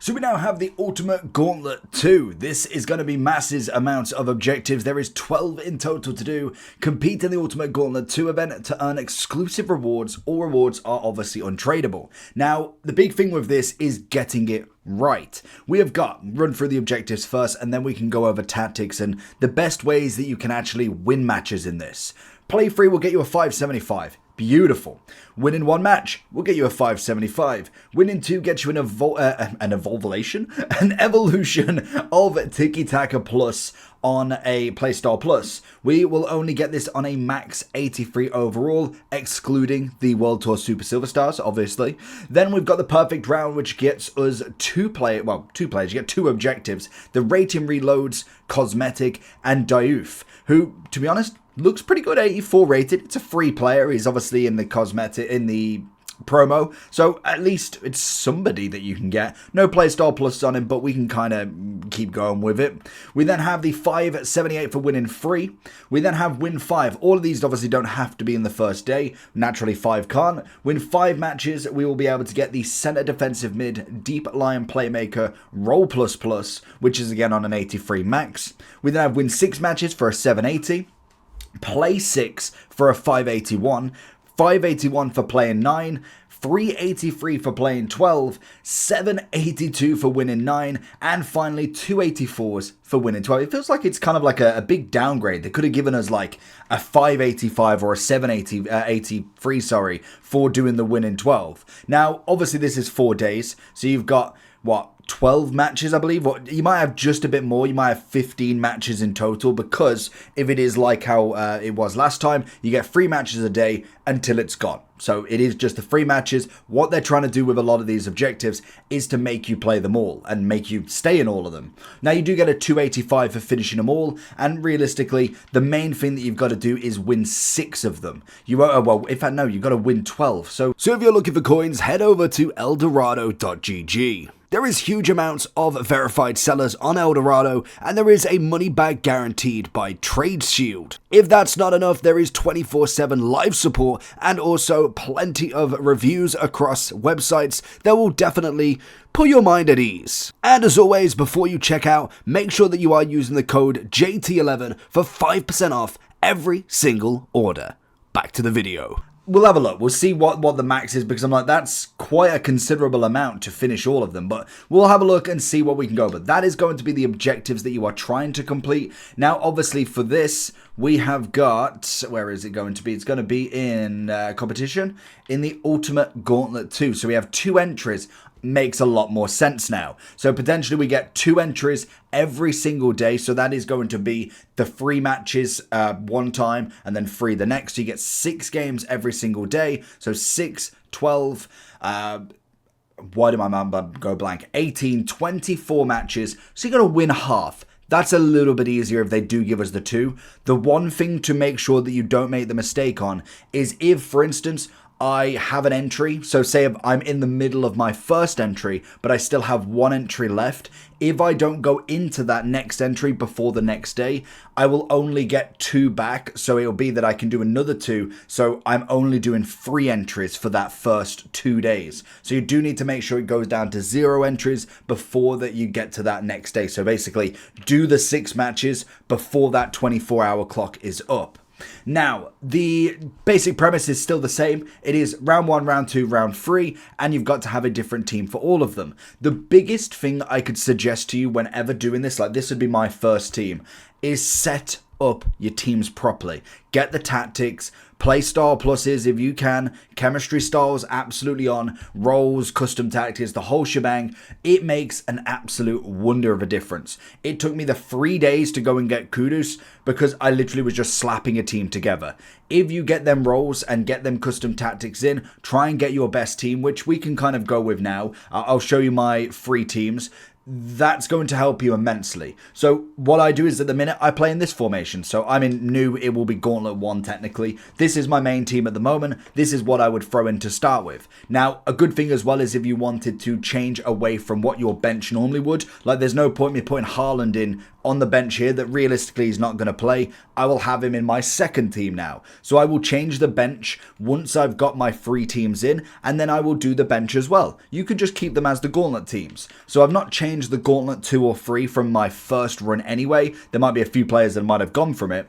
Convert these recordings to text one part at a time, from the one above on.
So we now have the Ultimate Gauntlet 2. This is going to be massive amounts of objectives. There is 12 in total to do. Compete in the Ultimate Gauntlet 2 event to earn exclusive rewards. All rewards are obviously untradeable. Now, the big thing with this is getting it right. We have got run through the objectives first, and then we can go over tactics and the best ways that you can actually win matches in this. Play free will get you a 575. Beautiful. Winning one match will get you a 575. Winning two gets you an evolution of Tiki Taka Plus on a Playstyle Plus. We will only get this on a max 83 overall, excluding the World Tour Super Silver Stars, obviously. Then we've got the Perfect Round, which gets us two players, you get two objectives. The Rating Reloads, Cosmetic, and Diouf, who, to be honest, looks pretty good, 84 rated. It's a free player. He's obviously in the cosmetic, in the promo, so at least it's somebody that you can get. No Playstyle Plus on him, but we can kind of keep going with it. We then have the 578 for winning free. We then have win 5. All of these obviously don't have to be in the first day. Naturally, 5 can't. Win 5 matches, we will be able to get the Center Defensive Mid Deep Line Playmaker Roll Plus Plus, which is again on an 83 max. We then have win 6 matches for a 780. Play 6 for a 581, 581 for playing 9, 383 for playing 12, 782 for winning 9, and finally 284s for winning 12. It feels like it's kind of like a big downgrade. They could have given us like a 585 or a 783, for doing the winning 12. Now, obviously this is 4 days, so you've got, what, 12 matches, I believe. You might have just a bit more. You might have 15 matches in total, because if it is like how it was last time, you get 3 matches a day until it's gone. So it is just the 3 matches. What they're trying to do with a lot of these objectives is to make you play them all and make you stay in all of them. Now, you do get a 285 for finishing them all, and realistically, the main thing that you've got to do is win 6 of them. Well, in fact, no, you've got to win 12. So if you're looking for coins, head over to eldorado.gg. There is huge amounts of verified sellers on Eldorado, and there is a money back guaranteed by Trade Shield. If that's not enough, there is 24/7 live support and also plenty of reviews across websites that will definitely put your mind at ease. And as always, before you check out, make sure that you are using the code JT11 for 5% off every single order. Back to the video. We'll have a look. We'll see what the max is, because I'm like, that's quite a considerable amount to finish all of them. But we'll have a look and see what we can go. But that is going to be the objectives that you are trying to complete. Now, obviously, for this, we have got... Where is it going to be? It's going to be in competition in the Ultimate Gauntlet 2. So we have 2 entries. Makes a lot more sense now. So potentially we get 2 entries every single day. So that is going to be the 3 matches one time and then 3 the next. So you get 6 games every single day. So 6, 12, why did my mind go blank? 18, 24 matches. So you got to win half. That's a little bit easier if they do give us the 2. The one thing to make sure that you don't make the mistake on is if, for instance, I have an entry, so say I'm in the middle of my first entry, but I still have 1 entry left. If I don't go into that next entry before the next day, I will only get 2 back, so it'll be that I can do another 2, so I'm only doing 3 entries for that first 2 days. So you do need to make sure it goes down to 0 entries before that you get to that next day. So basically, do the 6 matches before that 24-hour clock is up. Now, the basic premise is still the same. It is round 1, round 2, round 3, and you've got to have a different team for all of them. The biggest thing I could suggest to you whenever doing this, like this would be my first team, is set up your teams properly. Get the tactics, play style pluses if you can, chemistry styles absolutely on, roles, custom tactics, the whole shebang. It makes an absolute wonder of a difference. It took me the 3 days to go and get Kudus because I literally was just slapping a team together. If you get them roles and get them custom tactics in, try and get your best team, which we can kind of go with now. I'll show you my 3 teams. that's going to help you immensely. So what I do is at the minute I play in this formation. So I'm in new, it will be Gauntlet 1 technically. This is my main team at the moment. This is what I would throw in to start with. Now, a good thing as well is if you wanted to change away from what your bench normally would, like there's no point me putting Haaland in on the bench here that realistically he's not going to play. I will have him in my second team now. So I will change the bench once I've got my 3 teams in, and then I will do the bench as well. You could just keep them as the Gauntlet teams. So I've not changed the Gauntlet 2 or 3 from my first run anyway. There might be a few players that might have gone from it.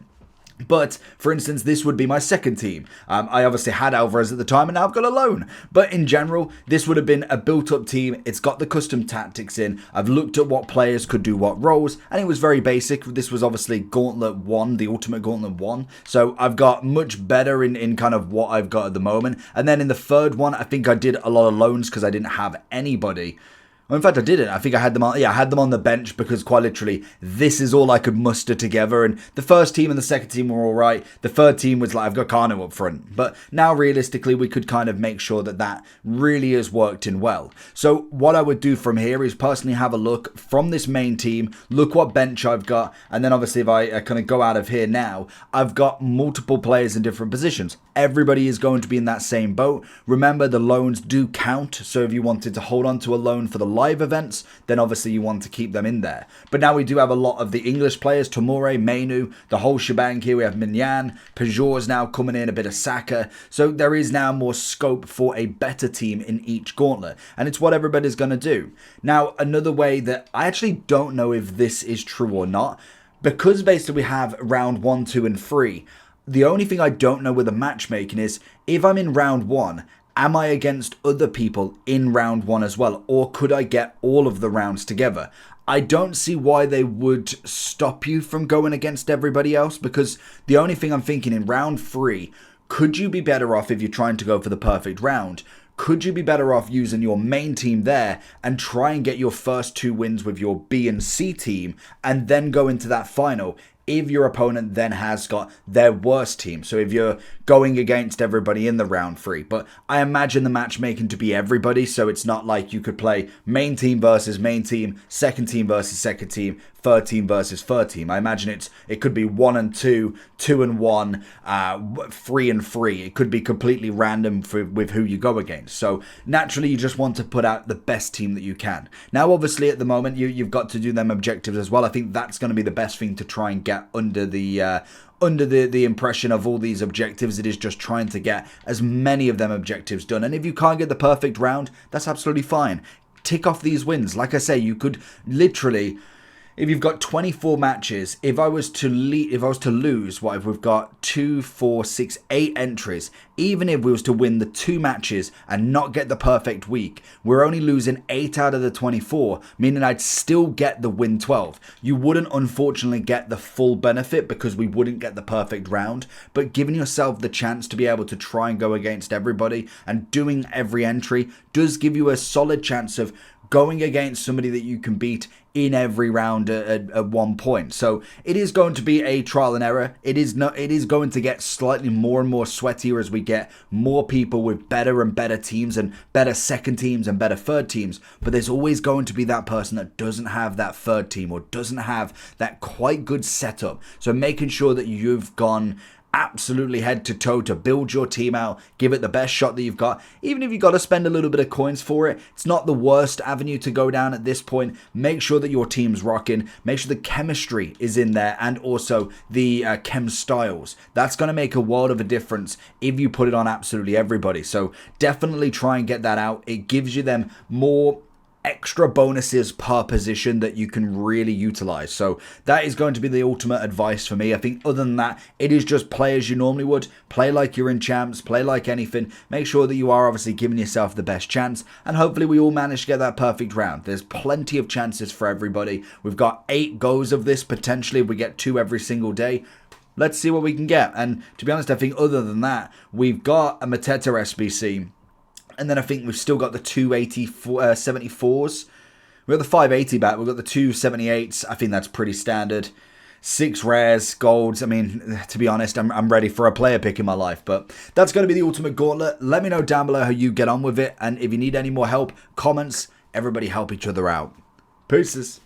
But, for instance, this would be my second team. I obviously had Alvarez at the time and now I've got a loan. But in general, this would have been a built-up team. It's got the custom tactics in. I've looked at what players could do what roles, and it was very basic. This was obviously Gauntlet 1, the Ultimate Gauntlet 1. So I've got much better in kind of what I've got at the moment. And then in the third one, I think I did a lot of loans because I didn't have anybody. Well, in fact, I didn't. I think I had them on. Yeah, I had them on the bench because quite literally, this is all I could muster together. And the first team and the second team were all right. The third team was like, I've got Kano up front. But now, realistically, we could kind of make sure that that really has worked in well. So what I would do from here is personally have a look from this main team, look what bench I've got. And then obviously, if I kind of go out of here now, I've got multiple players in different positions. Everybody is going to be in that same boat. Remember, the loans do count. So if you wanted to hold on to a loan for the live events, then obviously you want to keep them in there. But now we do have a lot of the English players, Tomori, Mainu, the whole shebang here. We have Minyan, Peugeot is now coming in, a bit of Saka. So there is now more scope for a better team in each gauntlet. And it's what everybody's going to do. Now, another way that I actually don't know if this is true or not, because basically we have round 1, 2, and 3. The only thing I don't know with the matchmaking is if I'm in round 1, am I against other people in round 1 as well? Or could I get all of the rounds together? I don't see why they would stop you from going against everybody else, because the only thing I'm thinking in round 3, could you be better off if you're trying to go for the perfect round? Could you be better off using your main team there and try and get your first 2 wins with your B and C team and then go into that final if your opponent then has got their worst team? So if you're going against everybody in the round 3. But I imagine the matchmaking to be everybody, so it's not like you could play main team versus main team, second team versus second team, third team versus third team. I imagine it could be 1 and 2, 2 and 1, 3 and 3. It could be completely random with who you go against. So naturally, you just want to put out the best team that you can. Now, obviously, at the moment, you've got to do them objectives as well. I think that's going to be the best thing to try and get under the impression of all these objectives. It is just trying to get as many of them objectives done. And if you can't get the perfect round, that's absolutely fine. Tick off these wins. Like I say, you could literally, if you've got 24 matches, if I was to lose, what if we've got 2, 4, 6, 8 entries, even if we was to win the 2 matches and not get the perfect week, we're only losing 8 out of the 24, meaning I'd still get the win 12. You wouldn't unfortunately get the full benefit because we wouldn't get the perfect round, but giving yourself the chance to be able to try and go against everybody and doing every entry does give you a solid chance of going against somebody that you can beat in every round at one point. So it is going to be a trial and error. It is going to get slightly more and more sweatier as we get more people with better and better teams and better second teams and better third teams. But there's always going to be that person that doesn't have that third team or doesn't have that quite good setup. So making sure that you've gone absolutely head to toe to build your team out, give it the best shot that you've got. Even if you've got to spend a little bit of coins for it, it's not the worst avenue to go down at this point. Make sure that your team's rocking, make sure the chemistry is in there, and also the chem styles. That's going to make a world of a difference if you put it on absolutely everybody. So definitely try and get that out. It gives you them more extra bonuses per position that you can really utilize. So that is going to be the ultimate advice for me. I think other than that, it is just play as you normally would. Play like you're in champs, play like anything. Make sure that you are obviously giving yourself the best chance, and hopefully we all manage to get that perfect round. There's plenty of chances for everybody. We've got 8 goes of this potentially if we get 2 every single day. Let's see what we can get. And to be honest, I think other than that, we've got a Mateta SBC. And then I think we've still got the 74s. We've got the 580 back. We've got the 278s. I think that's pretty standard. 6 rares, golds. I mean, to be honest, I'm ready for a player pick in my life. But that's going to be the ultimate gauntlet. Let me know down below how you get on with it. And if you need any more help, comments, everybody help each other out. Peace.